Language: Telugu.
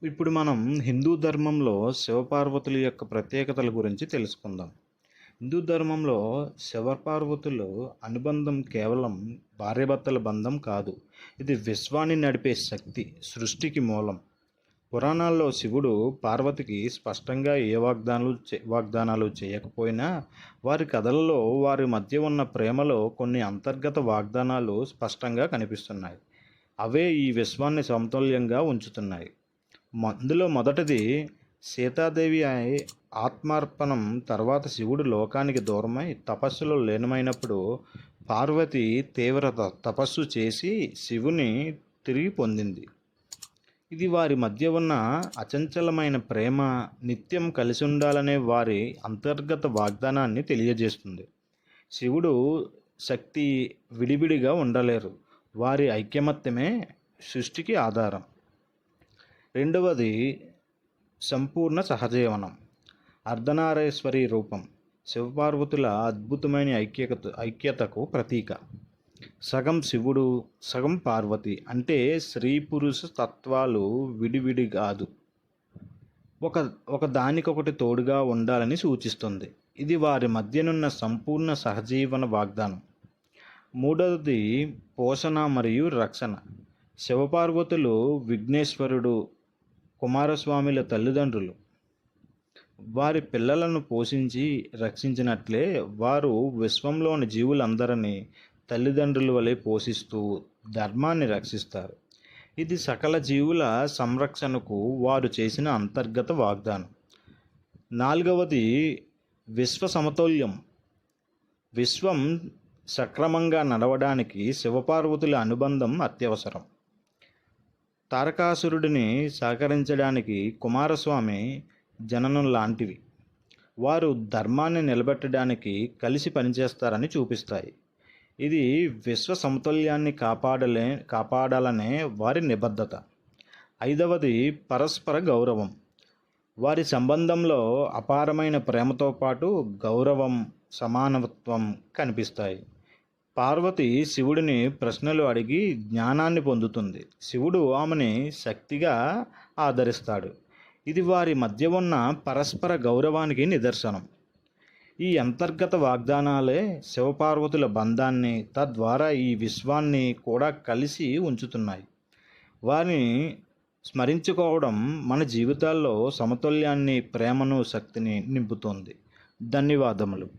ఇప్పుడు మనం హిందూ ధర్మంలో శివపార్వతుల యొక్క ప్రత్యేకతల గురించి తెలుసుకుందాం. హిందూ ధర్మంలో శివపార్వతుల అనుబంధం కేవలం భార్యాభర్తల బంధం కాదు. ఇది విశ్వాన్ని నడిపే శక్తి, సృష్టికి మూలం. పురాణాల్లో శివుడు పార్వతికి స్పష్టంగా ఏ వాగ్దానాలు చేయకపోయినా వారి కథలలో వారి మధ్య ఉన్న ప్రేమలో కొన్ని అంతర్గత వాగ్దానాలు స్పష్టంగా కనిపిస్తున్నాయి. అవే ఈ విశ్వాన్ని సమతుల్యంగా ఉంచుతున్నాయి. అందులో మొదటిది సీతాదేవి ఆత్మార్పణం తర్వాత శివుడు లోకానికి దూరమై తపస్సులో లీనమైనప్పుడు పార్వతి తీవ్ర తపస్సు చేసి శివుని తిరిగి పొందింది. ఇది వారి మధ్య ఉన్న అచంచలమైన ప్రేమ, నిత్యం కలిసి ఉండాలనే వారి అంతర్గత వాగ్దానాన్ని తెలియజేస్తుంది. శివుడు శక్తి విడివిడిగా ఉండలేరు, వారి ఐక్యమత్యమే సృష్టికి ఆధారం. రెండవది సంపూర్ణ సహజీవనం, అర్ధనారీశ్వరి రూపం, శివపార్వతుల అద్భుతమైన ఐక్యతకు ప్రతీక. సగం శివుడు, సగం పార్వతి అంటే స్త్రీ పురుష తత్వాలు విడివిడి కాదు, ఒక దానికొకటి తోడుగా ఉండాలని సూచిస్తుంది. ఇది వారి మధ్యనున్న సంపూర్ణ సహజీవన వాగ్దానం. మూడవది పోషణ మరియు రక్షణ. శివపార్వతులు విఘ్నేశ్వరుడు, కుమారస్వామిల తల్లిదండ్రులు. వారి పిల్లలను పోషించి రక్షించినట్లే వారు విశ్వంలోని జీవులందరినీ తల్లిదండ్రుల వలె పోషిస్తూ ధర్మాన్ని రక్షిస్తారు. ఇది సకల జీవుల సంరక్షణకు వారు చేసిన అంతర్గత వాగ్దానం. నాలుగవది విశ్వ సమతుల్యం. విశ్వం సక్రమంగా నడవడానికి శివపార్వతుల అనుబంధం అత్యవసరం. తారకాసురుడిని సహకరించడానికి కుమారస్వామి జననం లాంటివి. వారు ధర్మాన్ని నిలబెట్టడానికి కలిసి పనిచేస్తారని చూపిస్తాయి. ఇది విశ్వ సమతుల్యాన్ని కాపాడాలనే వారి నిబద్ధత. ఐదవది పరస్పర గౌరవం. వారి సంబంధంలో అపారమైన ప్రేమతో పాటు గౌరవం, సమానత్వం కనిపిస్తాయి. పార్వతి శివుడిని ప్రశ్నలు అడిగి జ్ఞానాన్ని పొందుతుంది. శివుడు ఆమెని శక్తిగా ఆదరిస్తాడు. ఇది వారి మధ్య ఉన్న పరస్పర గౌరవానికి నిదర్శనం. ఈ అంతర్గత వాగ్దానాలే శివపార్వతుల బంధాన్ని, తద్వారా ఈ విశ్వాన్ని కూడా కలిసి ఉంచుతున్నాయి. వారిని స్మరించుకోవడం మన జీవితాల్లో సమతుల్యాన్ని, ప్రేమను, శక్తిని నింపుతుంది. ధన్యవాదములు.